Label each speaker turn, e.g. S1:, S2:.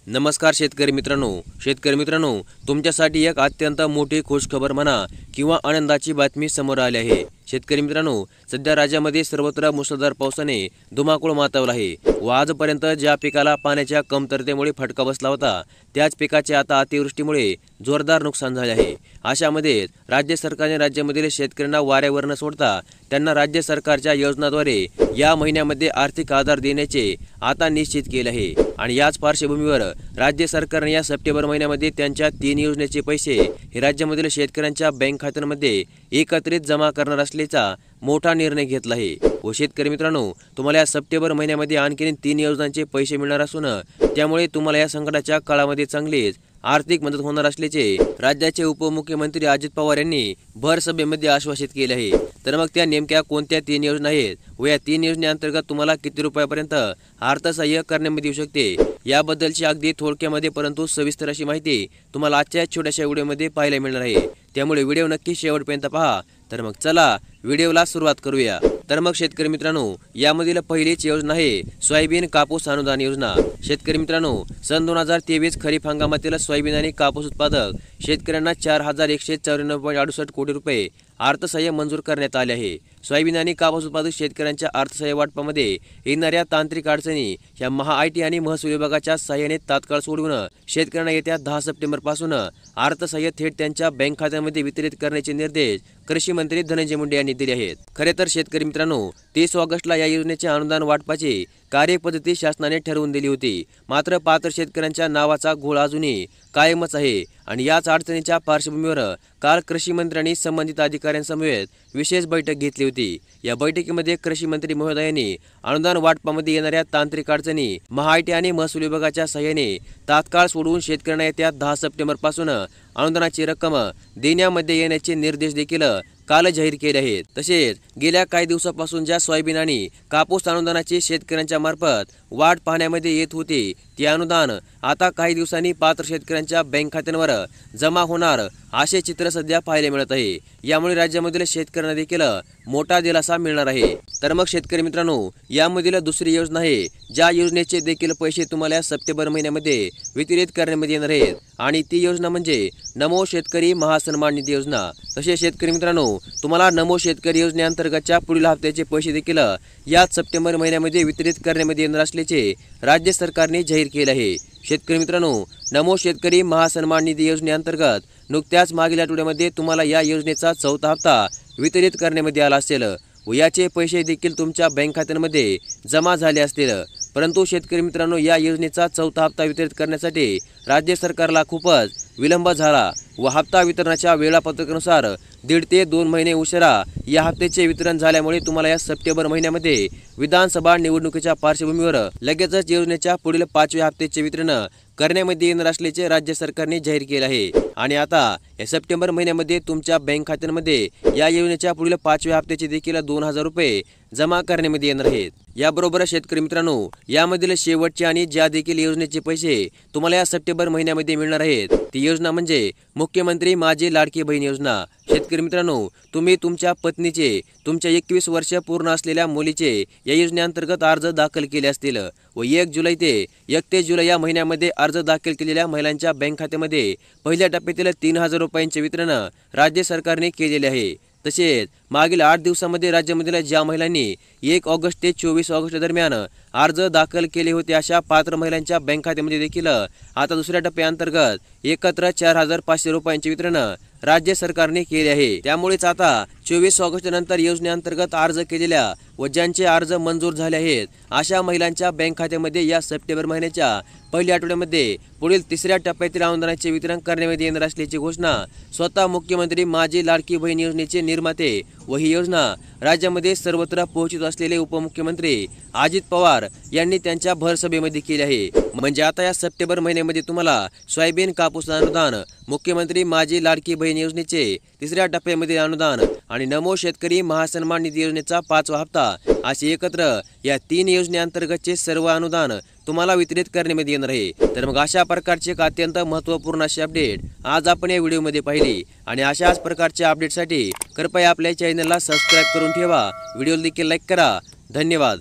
S1: नमस्कार शेतकरी मित्रांनो, तुमच्यासाठी एक अत्यंत मोठी खुशखबर म्हणा किंवा आनंदाची बातमी समोर आली आहे। शेतकरी मित्रांनो, सध्या राज्यामध्ये सर्वत्र मुसळधार पावसाने धुमाकूळ माजवला आहे व आजपर्यंत ज्या पिकाला पाण्याच्या कमतरतेमुळे फटका बसला होता त्याच पिकाचे आता अतिवृष्टीमुळे जोरदार नुकसान झाले आहे। अशामध्ये राज्य सरकारने राज्यामधील शेतकऱ्यांना वाऱ्यावर न सोडता त्यांना राज्य सरकारच्या योजनांद्वारे या महिन्यामध्ये आर्थिक आधार देण्याचे आता निश्चित केले आहे। आणि याच पार्श्वभूमीवर राज्य सरकारने या सप्टेंबर महिन्यामध्ये त्यांच्या 3 योजनेचे पैसे हे राज्यामधील शेतकऱ्यांच्या बँक खात्यांमध्ये एकत्रित जमा करणार असल्याचा मोठा निर्णय घेतला आहे। व शेतकरी मित्रांनो, तुम्हाला या सप्टेंबर महिन्यामध्ये आणखी 3 योजनांचे पैसे मिळणार असून त्यामुळे तुम्हाला या संकटाच्या काळामध्ये चांगलीच आर्थिक मदत होणार असल्याचे राज्याचे उपमुख्यमंत्री अजित पवार यांनी भर सभेमध्ये आश्वासित केले आहे। तर मग त्या नेमक्या कोणत्या 3 योजना आहेत व या 3 योजनेअंतर्गत तुम्हाला किती रुपयापर्यंत अर्थसहाय्य करण्यात येऊ शकते याबद्दलची अगदी थोडक्यामध्ये परंतु सविस्तर अशी माहिती तुम्हाला आजच्या छोट्याशा व्हिडिओमध्ये पाहायला मिळणार आहे। त्यामुळे व्हिडिओ नक्की शेवटपर्यंत पहा। तर मग चला व्हिडिओला सुरुवात करूया। तर मग शेतकरी मित्रांनो, यामधील पहिलीच योजना आहे सोयाबीन कापूस अनुदान योजना। शेतकरी मित्रांनो, सन 2023 खरीप हंगामातील सोयाबीन आणि कापूस उत्पादक शेतकऱ्यांना 4194.68 कोटी रुपये अर्थसहाय्य मंजूर करण्यात आले आहे। सोयाबीन आणि कापूस उत्पादक शेतकऱ्यांच्या अर्थसहाय्य वाटपामध्ये येणाऱ्या तांत्रिक अडचणी या महाआयटी आणि महसूल विभागाच्या सहाय्याने तात्काळ सोडवून शेतकऱ्यांना येत्या 10 सप्टेंबर पासून अर्थसहाय्य थेट त्यांच्या बँक खात्यामध्ये वितरित करण्याचे निर्देश कृषी मंत्री धनंजय मुंडे यांनी दिले आहेत। खरे तर शेतकरी मित्रांनो, 30 ऑगस्टला या योजनेचे अनुदान वाटपाची कार्यपद्धती शासनाने ठरवून दिली होती। मात्र पात्र शेतकऱ्यांच्या नावाचा घोळ अजूनही कायमच आहे आणि याच अडचणीच्या पार्श्वभूमीवर काल कृषी मंत्र्यांनी संबंधित अधिकाऱ्यांसमवेत विशेष बैठक घेतली होती। या बैठकीमध्ये कृषी मंत्री महोदयांनी अनुदान वाटपामध्ये येणाऱ्या तांत्रिक अडचणी महाआयटी आणि महसूल विभागाच्या सहाय्याने तात्काळ सोडवून शेतकऱ्यांना येत्या 10 सप्टेंबर पासून अनुदानाची रक्कम देण्यामध्ये येण्याचे निर्देश देखील काल जाहीर केले आहेत। तसेच गेल्या काही दिवसापासून ज्या सोयाबीन आणि कापूस अनुदानाची शेतकऱ्यांच्या मार्फत वाट पाहण्यामध्ये येत होती ते अनुदान आता काही दिवसांनी पात्र शेतकऱ्यांच्या बँक खात्यांवर जमा होणार असे चित्र सध्या पाहायला मिळत आहे। यामुळे राज्यामधील शेतकऱ्यांना देखील मोठा दिलासा मिळणार आहे। तर मग शेतकरी मित्रांनो, यामधील दुसरी योजना आहे ज्या योजनेचे देखील पैसे तुम्हाला सप्टेंबर महिन्यामध्ये वितरित करण्यात येणार आहेत आणि ती योजना म्हणजे नमो शेतकरी महासन्मान निधी योजना। तसेच शेतकरी मित्रांनो, तुम्हाला नमो शेतकरी योजनेअंतर्गतच्या पुढील हप्त्याचे पैसे देखील याच सप्टेंबर महिन्यामध्ये वितरित करण्यात येणार असल्याचे राज्य सरकारने जाहीर केले आहे। शेतकरी मित्रांनो, नमो शेतकरी महासन्मान निधी योजनेअंतर्गत नुकत्याच मागील आठवड्यामध्ये तुम्हाला या योजनेचा 4था हप्ता वितरित करण्यात आला असेल व याचे पैसे देखील तुमच्या बँक खात्यांमध्ये जमा झाले असतील। परंतु शेतकरी मित्रांनो, या योजनेचा 4था हप्ता वितरित करण्यासाठी राज्य सरकारला खूपच विलंब झाला व हप्ता वितरणाच्या वेळापत्रकानुसार 1.5 ते 2 महिने उशिरा या हप्त्याचे वितरण झाल्यामुळे तुम्हाला या सप्टेंबर महिन्यामध्ये विधानसभा निवडणुकीच्या पार्श्वभूमीवर लगेचच योजनेच्या पुढील 5व्या हप्त्याचे वितरण करण्यामध्ये येणार असल्याचे राज्य सरकारने जाहीर केले आहे। आणि आता या सप्टेंबर महिन्यामध्ये तुमच्या बँक खात्यांमध्ये या योजनेच्या पुढील 5व्या हप्त्याचे देखील 2000 रुपये जमा करण्यामध्ये येणार आहेत। याबरोबर शेतकरी मित्रांनो, यामधील शेवटचे आणि ज्या देखील योजनेचे पैसे तुम्हाला या सप्टेंबर महिन्यामध्ये मिळणार आहेत ती योजना म्हणजे मुख्यमंत्री माझी लाडकी बहीण योजना। शेतकरी मित्रांनो, तुम्ही तुमच्या पत्नीचे तुमच्या 21 वर्ष पूर्ण असलेल्या मुलीचे या योजनेअंतर्गत अर्ज दाखल केले असतील व 1 जुलै ते 31 जुलै या महिन्यामध्ये अर्ज दाखल केलेल्या महिलांच्या बँक खात्यामध्ये पहिल्या टप्प्यातील 3000 रुपयांचे वितरण राज्य सरकारने केलेले आहे। तसेच मागील 8 दिवसांमध्ये राज्यामधील ज्या महिलांनी 1 ऑगस्ट ते 24 ऑगस्ट दरम्यान अर्ज दाखल केले होते अशा पात्र महिलांच्या बँक खात्यामध्ये देखील आता दुसऱ्या टप्प्याअंतर्गत एकत्र 4500 रुपयांचे वितरण राज्य सरकारने केले आहे। त्यामुळेच आता 24 ऑगस्ट नंतर योजनेअंतर्गत अर्ज केलेल्या व ज्यांचे अर्ज मंजूर झाले आहेत अशा महिलांच्या बँक खात्यामध्ये या सप्टेंबर महिन्याच्या पहिल्या आठवड्यामध्ये पुढील 3ऱ्या टप्प्यातील अनुदानाचे वितरण करण्यात येणार असल्याची घोषणा स्वतः मुख्यमंत्री माझी लाडकी बहीण योजनेचे निर्माते व ही योजना राज्यामध्ये सर्वत्र पोहोचत असलेले उपमुख्यमंत्री अजित पवार यांनी त्यांच्या भर सभेमध्ये केले आहे। म्हणजे आता या सप्टेंबर महिन्यामध्ये तुम्हाला सोयाबीन कापूस अनुदान, मुख्यमंत्री माझी लाडकी बहीण योजनेचे 3ऱ्या टप्प्यामध्ये अनुदान आणि नमो शेतकरी महासन्मान निधी योजनेचा 5वा हप्ता असे एकत्र या 3 योजनेअंतर्गतचे सर्व अनुदान तुम्हाला वितरित करण्यात येणार आहे। तर मग अशा प्रकारचे एक अत्यंत महत्त्वपूर्ण अशी अपडेट आज आपण या व्हिडिओमध्ये पाहिली आणि अशाच प्रकारच्या अपडेटसाठी कृपया आपल्या चॅनलला सबस्क्राइब करून ठेवा। व्हिडिओला देखील लाईक करा। धन्यवाद।